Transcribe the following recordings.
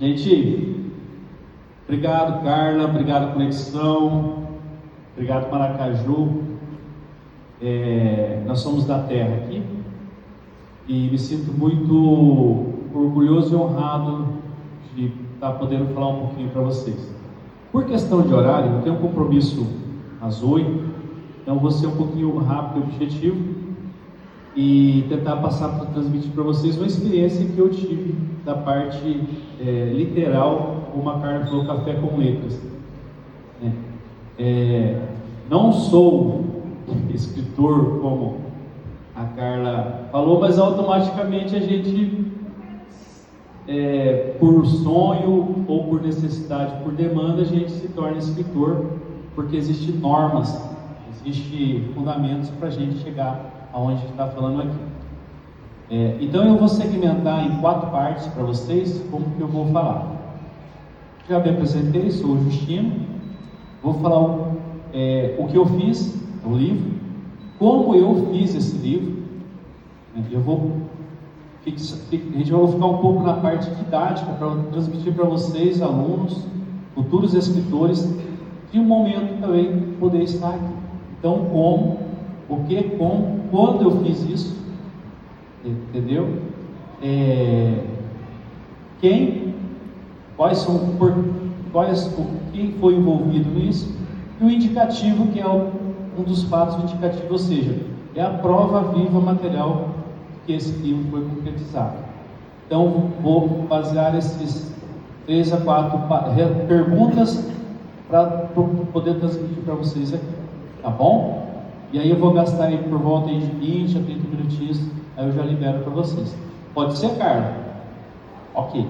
Gente, obrigado Carla, obrigado Conexão, obrigado Maracaju. Nós somos da terra aqui e me sinto muito orgulhoso e honrado de estar podendo falar um pouquinho para vocês. Por questão de horário, eu tenho um compromisso às 8, então vou ser um pouquinho rápido e objetivo e tentar transmitir para vocês uma experiência que eu tive da parte literal, como a Carla falou, café com letras. Não sou escritor como a Carla falou, mas automaticamente a gente, por sonho ou por necessidade, por demanda, a gente se torna escritor, porque existem normas, existem fundamentos para a gente chegar aonde a gente está falando aqui. Então eu vou segmentar em 4 partes para vocês como que eu vou falar. Já me apresentei, sou o Justino. Vou falar o que eu fiz, o livro, como eu fiz esse livro. A gente vai ficar um pouco na parte didática para transmitir para vocês, alunos, futuros escritores, de um momento também poder estar aqui. Então, como, o que, como, quando eu fiz isso, entendeu? Quem foi envolvido nisso, e o indicativo, que é um dos fatos indicativos, ou seja, é a prova viva material que esse livro foi concretizado. Então, vou basear esses 3 a 4 perguntas para poder transmitir para vocês aqui, tá bom? E aí eu vou gastar aí por volta de 20 a 30 minutinhos, aí eu já libero para vocês. Pode ser, Carla? Ok.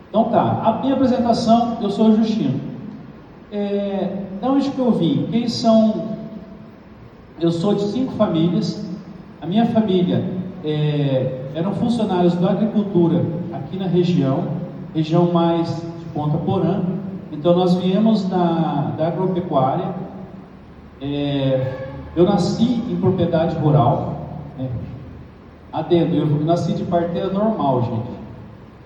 Então tá, a minha apresentação, eu sou o Justino. De onde que eu vim? Quem são? Eu sou de 5 famílias. A minha família eram funcionários da agricultura aqui na região mais de Ponta Porã. Então nós viemos da agropecuária. Eu nasci em propriedade rural. Eu nasci de parteira normal, gente.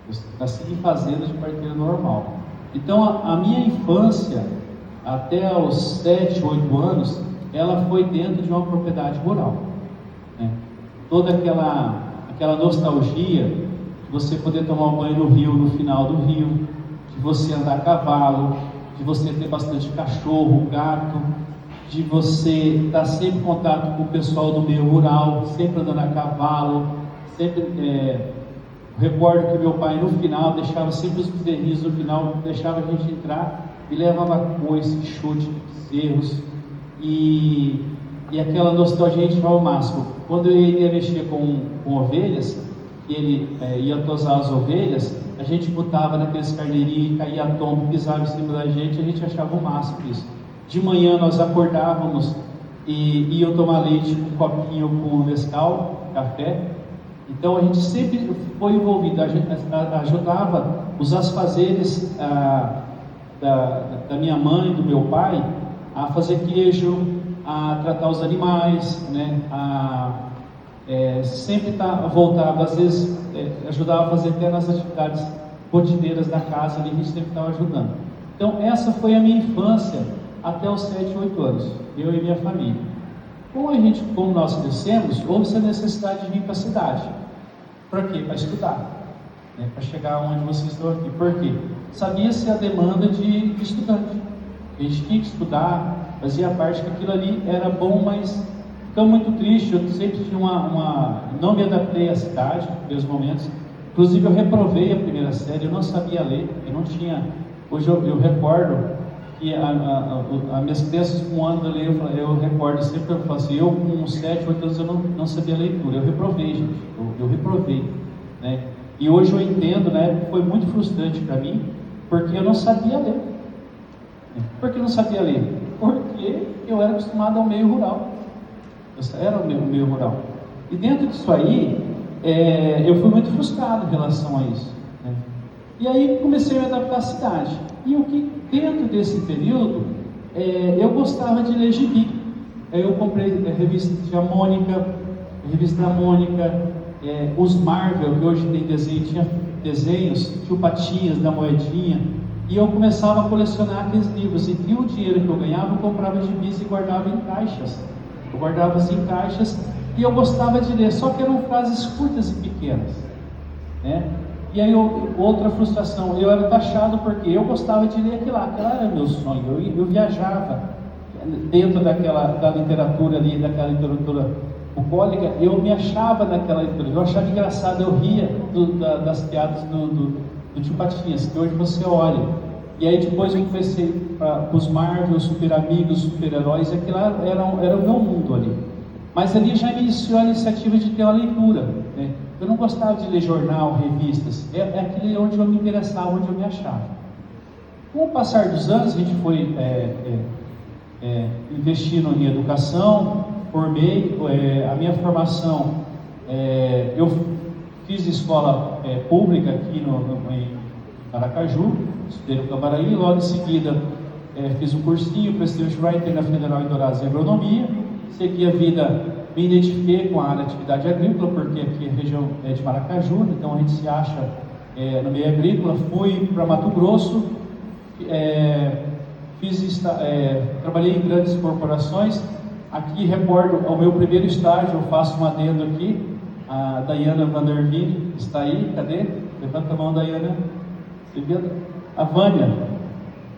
Eu nasci em fazenda de parteira normal. Então a minha infância, até os 7, 8 anos, ela foi dentro de uma propriedade rural. Toda aquela nostalgia de você poder tomar um banho no rio, no final do rio, de você andar a cavalo, de você ter bastante cachorro, gato, de você estar sempre em contato com o pessoal do meio rural, sempre andando a cavalo, sempre... recordo que meu pai, no final, deixava sempre os bezerrinhos no final, deixava a gente entrar e levava coice, chute de bezerros, e aquela nostalgia a gente vai ao máximo. Quando ele ia mexer com ovelhas, ele ia tosar as ovelhas, a gente botava naqueles carneirinhos e caía a tombo, pisava em cima da gente, a gente achava o máximo isso. De manhã nós acordávamos e iam tomar leite com um copinho com Nescau, café. Então a gente sempre foi envolvido, a gente ajudava os afazeres da minha mãe, do meu pai, a fazer queijo, a tratar os animais, sempre voltava, às vezes ajudava a fazer até nas atividades rotineiras da casa, ali a gente sempre estava ajudando. Então essa foi a minha infância até os 7, 8 anos, eu e minha família. Como nós crescemos, houve essa necessidade de vir para a cidade. Para quê? Para estudar, para chegar onde vocês estão aqui. Por quê? Sabia-se a demanda de estudante. A gente tinha que estudar, fazia parte que aquilo ali era bom, mas ficamos muito tristes. Eu sempre tinha não me adaptei à cidade, nos primeiros momentos. Inclusive eu reprovei a primeira série, eu não sabia ler, eu não tinha... Hoje eu recordo que as minhas crianças com 1 ano de ler, eu recordo sempre, eu falo assim, eu com 7, 8 anos eu não sabia leitura, eu reprovei, gente, eu reprovei, e hoje eu entendo, foi muito frustrante para mim, porque eu não sabia ler. Por que eu não sabia ler? Porque eu era acostumado ao meio rural, eu era o meio rural, e dentro disso aí, eu fui muito frustrado em relação a isso, e aí comecei a me adaptar à cidade. E o que dentro desse período, eu gostava de ler gibi. Eu comprei a revista da Mônica, os Marvel, que hoje tem desenho, tinha desenhos, Tio Patinhas, da Moedinha, e eu começava a colecionar aqueles livros, e o dinheiro que eu ganhava, eu comprava gibis e guardava em caixas. Eu guardava assim em caixas, e eu gostava de ler, só que eram frases curtas e pequenas, né? E aí outra frustração, eu era taxado porque eu gostava de ler aquilo lá, era meu sonho, eu viajava dentro da literatura ali, daquela literatura bucólica, eu me achava naquela literatura, eu achava engraçado, eu ria das piadas do Tio Patinhas, que hoje você olha. E aí depois eu comecei para os Marvel, os Super Amigos, Super-Heróis, aquilo era o meu mundo ali. Mas ali já iniciou a iniciativa de ter uma leitura, né? Eu não gostava de ler jornal, revistas, é aquilo onde eu me interessava, onde eu me achava. Com o passar dos anos, a gente foi investindo em educação, formei, a minha formação, eu fiz escola pública aqui em Maracaju, estudei no Cambaraí, logo em seguida fiz um cursinho, prestei o Writer na Federal em Dourados em Agronomia, segui a vida, me identifiquei com a área de atividade agrícola, porque aqui a região é de Maracaju, então a gente se acha no meio agrícola. Fui para Mato Grosso, trabalhei em grandes corporações. Aqui recordo ao meu primeiro estágio, eu faço um adendo aqui, a Dayana Vandervini está aí, cadê? Levanta a mão, Dayana. A Vânia,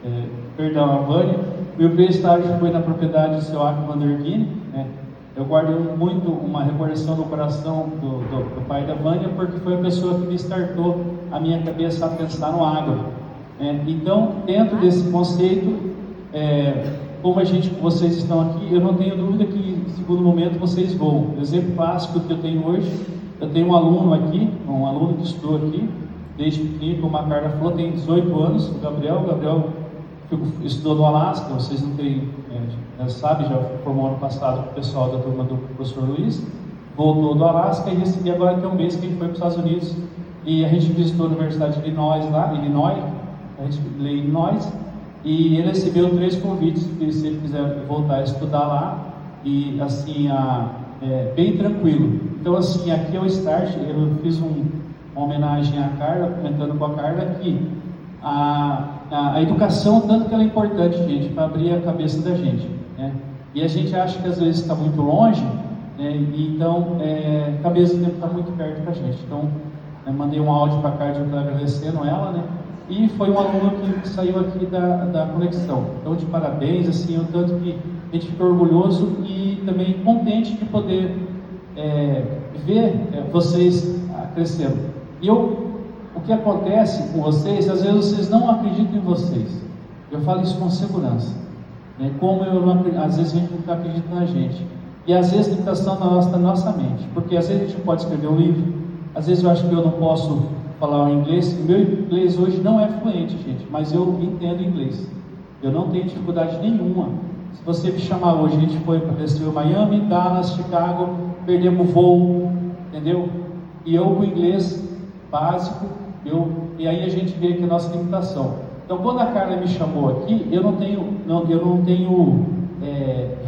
a Vânia. Meu primeiro estágio foi na propriedade do seu Acre Vandervini, né? Eu guardo muito uma recordação no coração do pai da Vânia, porque foi a pessoa que me startou a minha cabeça a pensar no agro. Então, dentro desse conceito, como vocês estão aqui, eu não tenho dúvida que em segundo momento vocês vão. O exemplo clássico que eu tenho hoje, eu tenho um aluno aqui, um aluno que estudou aqui, desde pequeno, como a Carla falou, tem 18 anos, o Gabriel estudou no Alasca, vocês não têm, sabe, já formou ano passado com o pessoal da turma do professor Luiz, voltou do Alasca e agora tem um mês que ele foi para os Estados Unidos, e a gente visitou a Universidade de Illinois e ele recebeu 3 convites, se ele quiser voltar a estudar lá, e assim, bem tranquilo. Então assim, aqui é o start, eu fiz uma homenagem à Carla, comentando com a Carla que a educação, tanto que ela é importante, gente, para abrir a cabeça da gente, né? E a gente acha que às vezes está muito longe, né? Então, a cabeça tem que estar muito perto para a gente. Então, mandei um áudio para a Carla agradecendo ela, né? E foi um aluno que saiu aqui da conexão. Então, de parabéns, assim, o tanto que a gente fica orgulhoso e também contente de poder ver vocês crescendo. E o que acontece com vocês, às vezes vocês não acreditam em vocês. Eu falo isso com segurança, né? Como às vezes a gente não acredita na gente. E às vezes a limitação da nossa mente. Porque às vezes a gente pode escrever um livro, às vezes eu acho que eu não posso falar o inglês. Meu inglês hoje não é fluente, gente, mas eu entendo inglês. Eu não tenho dificuldade nenhuma. Se você me chamar hoje, a gente foi para descer Miami, Dallas, Chicago, perdemos o voo, entendeu? E eu com inglês básico, e aí a gente vê que a nossa limitação. Então, quando a Carla me chamou aqui, eu não tenho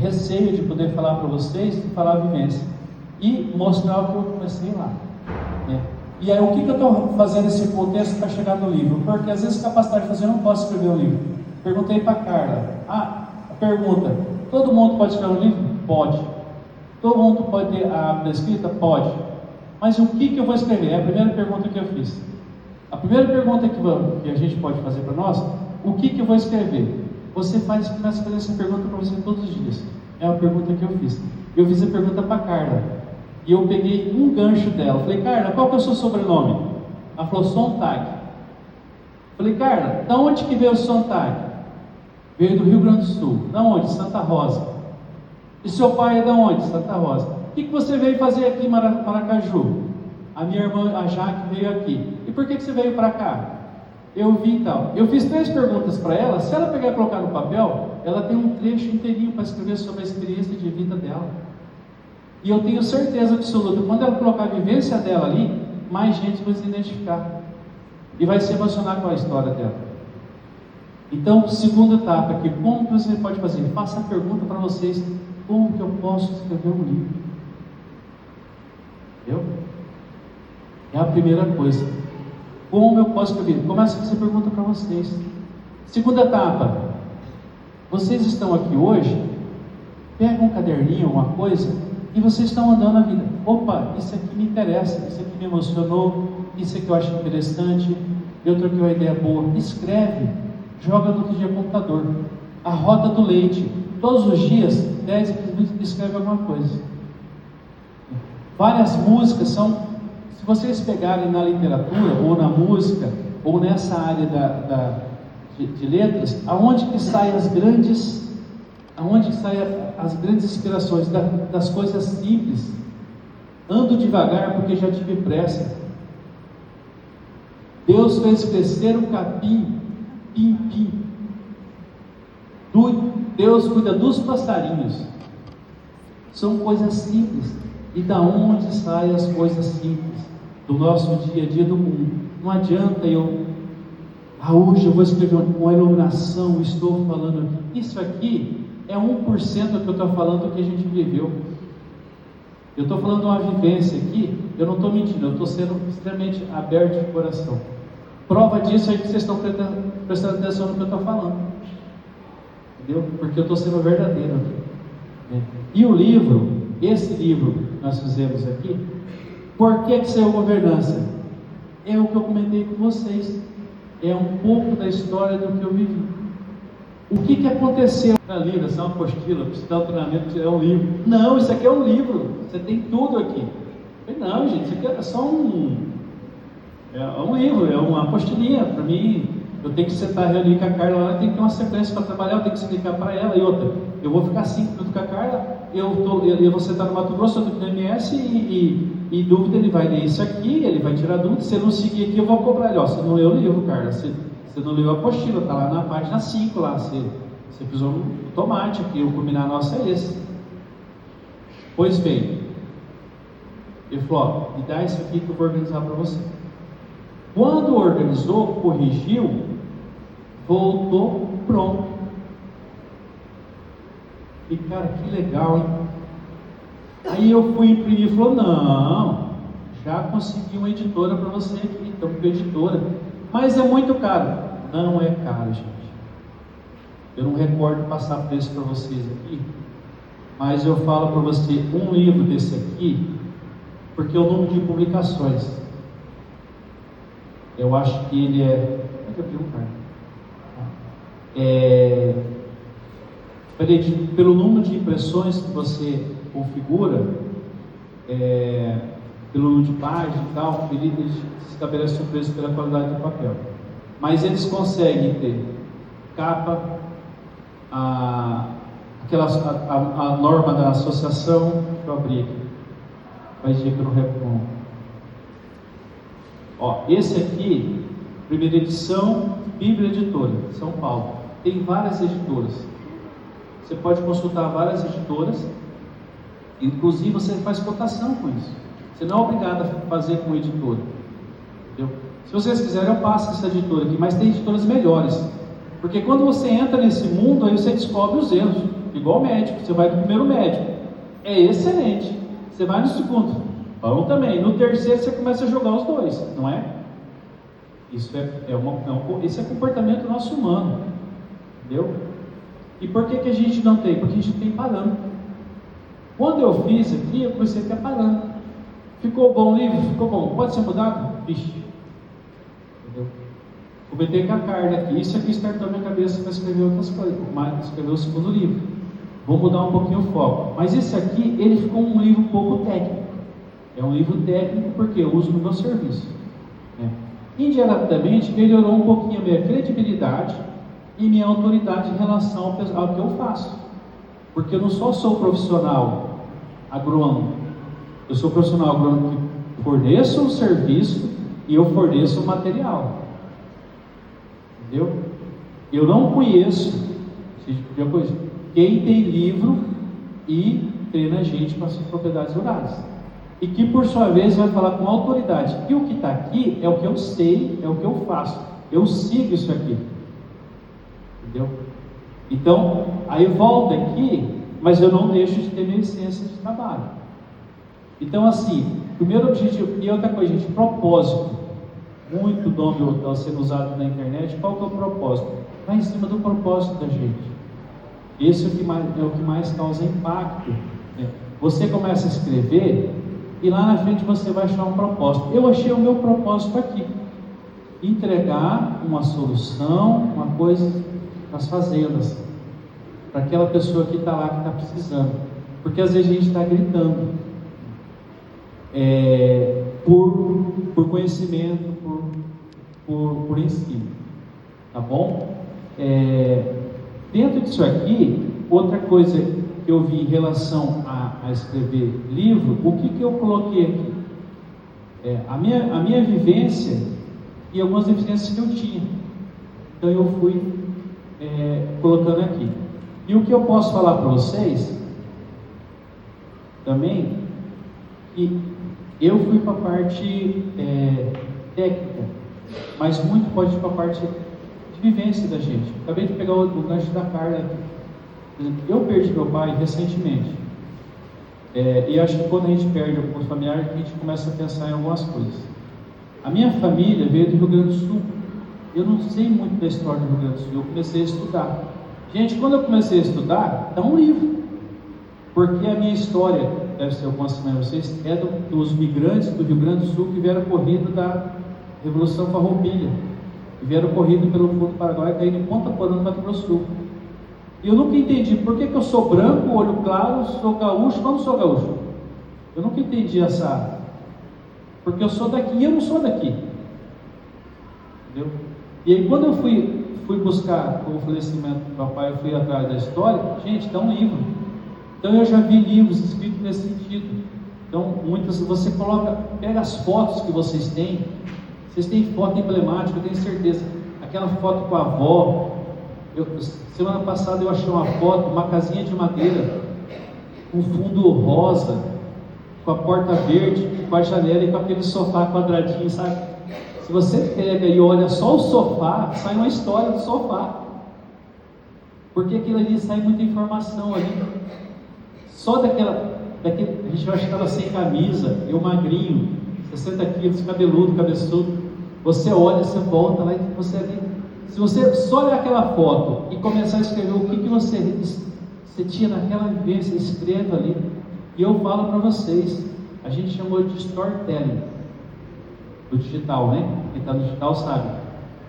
receio de poder falar para vocês, de falar a vivência e mostrar o que eu comecei lá, né? E aí, o que eu estou fazendo esse contexto para chegar no livro? Porque às vezes capacidade de fazer, eu não posso escrever um livro. Perguntei para a Carla, a pergunta: todo mundo pode escrever um livro? Pode. Todo mundo pode ter a hábito da escrita? Pode. Mas o que eu vou escrever? É a primeira pergunta que eu fiz. A primeira pergunta que a gente pode fazer para nós: o que eu vou escrever? Você começa a fazer essa pergunta para você todos os dias. É uma pergunta que eu fiz. Eu fiz a pergunta para a Carla. E eu peguei um gancho dela. Falei: Carla, qual que é o seu sobrenome? Ela falou: Sontag. Falei: Carla, da onde que veio o Sontag? Veio do Rio Grande do Sul. Da onde? Santa Rosa. E seu pai é da onde? Santa Rosa. O que você veio fazer aqui em Maracaju? A minha irmã, a Jaque, veio aqui. E por que você veio para cá? Eu vi e tal. Eu fiz 3 perguntas para ela. Se ela pegar e colocar no papel, ela tem um trecho inteirinho para escrever sobre a experiência de vida dela. E eu tenho certeza absoluta, quando ela colocar a vivência dela ali, mais gente vai se identificar e vai se emocionar com a história dela. Então, segunda etapa aqui: como que você pode fazer? Faça a pergunta para vocês: como que eu posso escrever um livro? Entendeu? É a primeira coisa. Como eu posso escrever? Começa a fazer pergunta para vocês. Segunda etapa. Vocês estão aqui hoje, pegam um caderninho, uma coisa, e vocês estão andando a vida. Opa, isso aqui me interessa, isso aqui me emocionou, isso aqui eu acho interessante, eu troquei uma ideia boa. Escreve, joga no dia computador. A roda do leite. Todos os dias, 10 a 15 minutos, escreve alguma coisa. Várias músicas são, se vocês pegarem na literatura, ou na música, ou nessa área de letras, aonde que saem as grandes inspirações das coisas simples? Ando devagar porque já tive pressa. Deus fez crescer o capim, pim, pim. Deus cuida dos passarinhos. São coisas simples. E da onde saem as coisas simples do nosso dia a dia do mundo? Não adianta hoje eu vou escrever uma iluminação, estou falando aqui. Isso aqui é 1% do que eu estou falando do que a gente viveu. Eu estou falando de uma vivência aqui, eu não estou mentindo, eu estou sendo extremamente aberto de coração. Prova disso é que vocês estão prestando atenção no que eu estou falando. Entendeu? Porque eu estou sendo verdadeiro aqui. E o livro, esse livro que nós fizemos aqui, por que saiu governança? É o que eu comentei com vocês. É um pouco da história do que eu vivi. O que aconteceu? Não é livro, essa é uma apostila, para dar um treinamento, é um livro. Não, isso aqui é um livro, você tem tudo aqui. Não, gente, isso aqui é só um livro, é uma apostilinha. Para mim, eu tenho que sentar, reunir com a Carla lá, tem que ter uma sequência para trabalhar, eu tenho que explicar para ela. E outra, eu vou ficar 5 minutos com a Carla, eu vou sentar no Mato Grosso, eu estou aqui no MS, e dúvida, ele vai ler isso aqui, ele vai tirar dúvida. Se ele não seguir aqui, eu vou cobrar ele. Você não leu o livro, Carla, você não leu a apostila, está lá na página 5 lá, você pisou no tomate aqui, o combinar nosso é esse. Pois bem, ele falou, me dá isso aqui que eu vou organizar para você. Quando organizou, corrigiu, voltou pronto. E cara, que legal, hein? Aí eu fui imprimir e falou, não, já consegui uma editora para você aqui, então com editora. Mas é muito caro. Não é caro, gente. Eu não recordo passar preço para vocês aqui, mas eu falo para você, um livro desse aqui, porque o número de publicações, eu acho que ele é... Como é que eu digo, cara? Pelo número de impressões que você configura, pelo número de páginas e tal, ele estabelece o preço pela qualidade do papel. Mas eles conseguem ter capa, a norma da associação. Deixa eu abrir aqui. Vai dizer que eu não reponho. Esse aqui, primeira edição, Bíblia Editora, São Paulo. Tem várias editoras. Você pode consultar várias editoras. Inclusive você faz cotação com isso. Você não é obrigado a fazer com editora. Entendeu? Se vocês quiserem, eu passo essa editora aqui, mas tem editoras melhores. Porque quando você entra nesse mundo, aí você descobre os erros. Igual médico, você vai no primeiro médico, é excelente. Você vai no segundo, bom também. No terceiro você começa a jogar os dois, não é? Isso esse é comportamento nosso humano. Entendeu? E por que a gente não tem? Porque a gente tem parando. Quando eu fiz aqui, eu comecei a ficar parando. Ficou bom o livro? Ficou bom. Pode ser mudado? Vixe. Entendeu? Comentei com a Carla aqui. Isso aqui startou minha cabeça para escrever outras coisas. Escrever o segundo livro. Vou mudar um pouquinho o foco. Mas esse aqui, ele ficou um livro um pouco técnico. É um livro técnico porque eu uso no meu serviço. Indiretamente, melhorou um pouquinho a minha credibilidade e minha autoridade em relação ao que eu faço. Porque eu não só sou profissional agrônomo, eu sou profissional agrônomo que forneço um serviço e eu forneço um material. Entendeu? Eu não conheço quem tem livro e treina gente para suas propriedades rurais. E que por sua vez vai falar com autoridade. E o que está aqui é o que eu sei, é o que eu faço. Eu sigo isso aqui. Entendeu? Então, aí volta aqui, mas eu não deixo de ter minha essência de trabalho. Então, assim, primeiro objetivo, e outra coisa, gente, propósito. muito nome está sendo usado na internet. Qual que é o propósito? Vai em cima do propósito da gente. Esse é o que mais causa impacto, né? Você começa a escrever e lá na frente você vai achar um propósito. Eu achei o meu propósito aqui: entregar uma solução, uma coisa para as fazendas, para aquela pessoa que está lá, que está precisando. Porque às vezes a gente está gritando por conhecimento, por ensino, tá bom? Dentro disso aqui, outra coisa que eu vi em relação a escrever livro, o que eu coloquei aqui? A minha vivência e algumas deficiências que eu tinha. Então eu fui colocando aqui. E o que eu posso falar para vocês também, que eu fui para a parte técnica, mas muito pode ir para a parte de vivência da gente. Acabei de pegar o gancho da Carla aqui. Eu perdi meu pai recentemente. E acho que quando a gente perde alguns familiares, a gente começa a pensar em algumas coisas. A minha família veio do Rio Grande do Sul. Eu não sei muito da história do Rio Grande do Sul. Eu comecei a estudar. Gente, quando eu comecei a estudar, está um livro. Porque a minha história, deve ser algumas semanas vocês, é dos migrantes do Rio Grande do Sul que vieram corrido da Revolução Farroupilha. Que vieram corrido pelo Fundo do Paraguai, caindo em Ponta Porã, no Mato Grosso do Sul. E eu nunca entendi por que eu sou branco, olho claro, sou gaúcho, mas não sou gaúcho. Eu nunca entendi essa... Porque eu sou daqui e eu não sou daqui. Entendeu? E aí quando eu fui buscar o falecimento do papai, eu fui atrás da história, gente, dá um livro. Então eu já vi livros escritos nesse sentido. Então muitas, você pega as fotos que vocês têm foto emblemática, eu tenho certeza. Aquela foto com a avó, semana passada eu achei uma foto, uma casinha de madeira, com fundo rosa, com a porta verde, com a janela e com aquele sofá quadradinho, sabe? Se você pega e olha só o sofá, sai uma história do sofá. Porque aquilo ali sai muita informação ali. Só daquele, a gente vai achar ela sem camisa, eu magrinho, 60 quilos, cabeludo, cabeçudo. Você olha, você volta lá e você ali. Se você só olhar aquela foto e começar a escrever o que você tinha naquela vivência, escreva ali. E eu falo para vocês, a gente chamou de storytelling do digital, né? Quem está no digital sabe.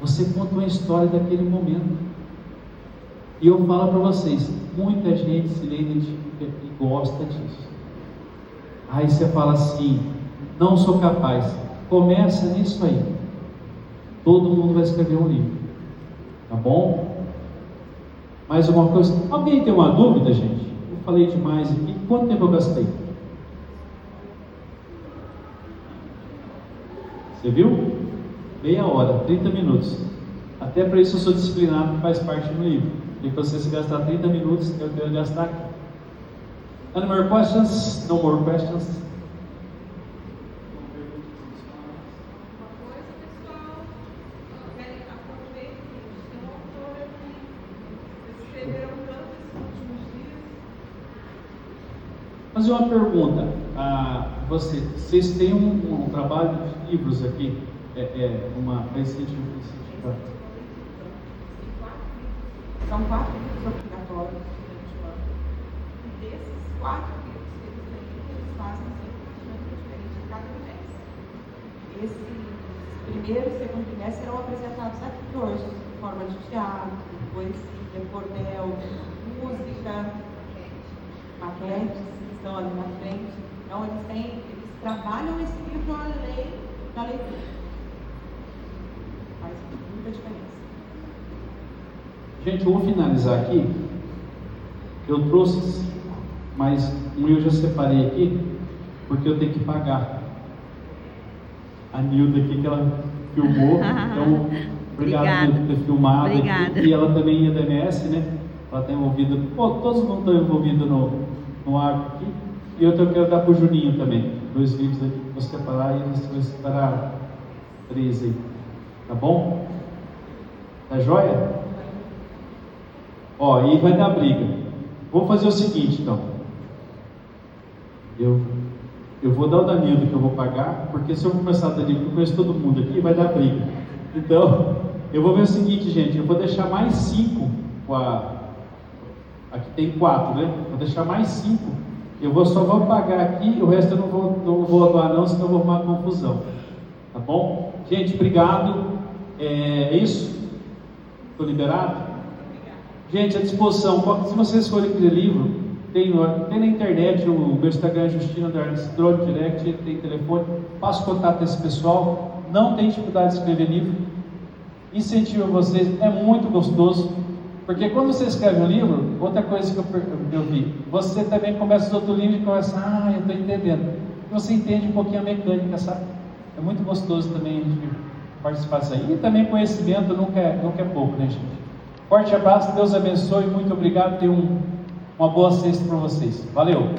Você conta uma história daquele momento. E eu falo para vocês, muita gente se identifica e gosta disso. Aí você fala assim, não sou capaz. Começa nisso aí. Todo mundo vai escrever um livro. Tá bom? Mais uma coisa. Alguém tem uma dúvida, gente? Eu falei demais aqui. Quanto tempo eu gastei? Você viu? Meia hora, 30 minutos. Até para isso eu sou disciplinado, faz parte do livro. E para você se gastar 30 minutos, eu quero gastar aqui. Any more questions? No more questions? Fazer uma pergunta a vocês têm um trabalho de livros aqui, uma recente. São 4 livros obrigatórios durante o ano. E desses 4 livros que eles têm, eles fazem sempre uma dinâmica diferente em cada trimestre. Esse primeiro e segundo trimestre serão apresentados aqui hoje, em forma de teatro, poesia, cordel, música, maquetes que estão ali na frente. Então eles trabalham esse livro além da leitura. Faz muita diferença. Gente, eu vou finalizar aqui. Eu trouxe, mas um eu já separei aqui, porque eu tenho que pagar. A Nilda aqui, que ela filmou. Então, obrigado por ter filmado. Obrigada. Aqui. E ela também é da MS, né? Ela está envolvida. Todos mundo estão envolvidos no agro aqui. E outra eu quero dar para o Juninho também. 2 vídeos aqui que eu vou separar e você vai separar 3 aí. Tá bom? Tá joia? Ó, e vai dar briga. Vamos fazer o seguinte, então. Eu eu vou dar o Danilo que eu vou pagar, porque se eu começar a dar livro, eu conheço todo mundo aqui, vai dar briga. Então, eu vou ver o seguinte, gente, eu vou deixar mais 5 aqui tem 4, né? Vou deixar mais 5. Só vou pagar aqui, o resto eu não vou doar não, senão eu vou arrumar confusão. Tá bom? Gente, obrigado. É isso? Estou liberado? Gente, à disposição. Se vocês forem ler livro, tem na internet, o meu Instagram é Justino Drone Direct, tem telefone, faço contato com esse pessoal. Não tem dificuldade de escrever livro. Incentivo vocês, é muito gostoso. Porque quando você escreve um livro, outra coisa que eu vi, você também começa os outros livros e começa, eu estou entendendo. Você entende um pouquinho a mecânica, sabe? É muito gostoso também a gente participar disso aí. E também conhecimento nunca é pouco, né, gente? Forte abraço, Deus abençoe, muito obrigado, tenha uma boa sexta para vocês. Valeu!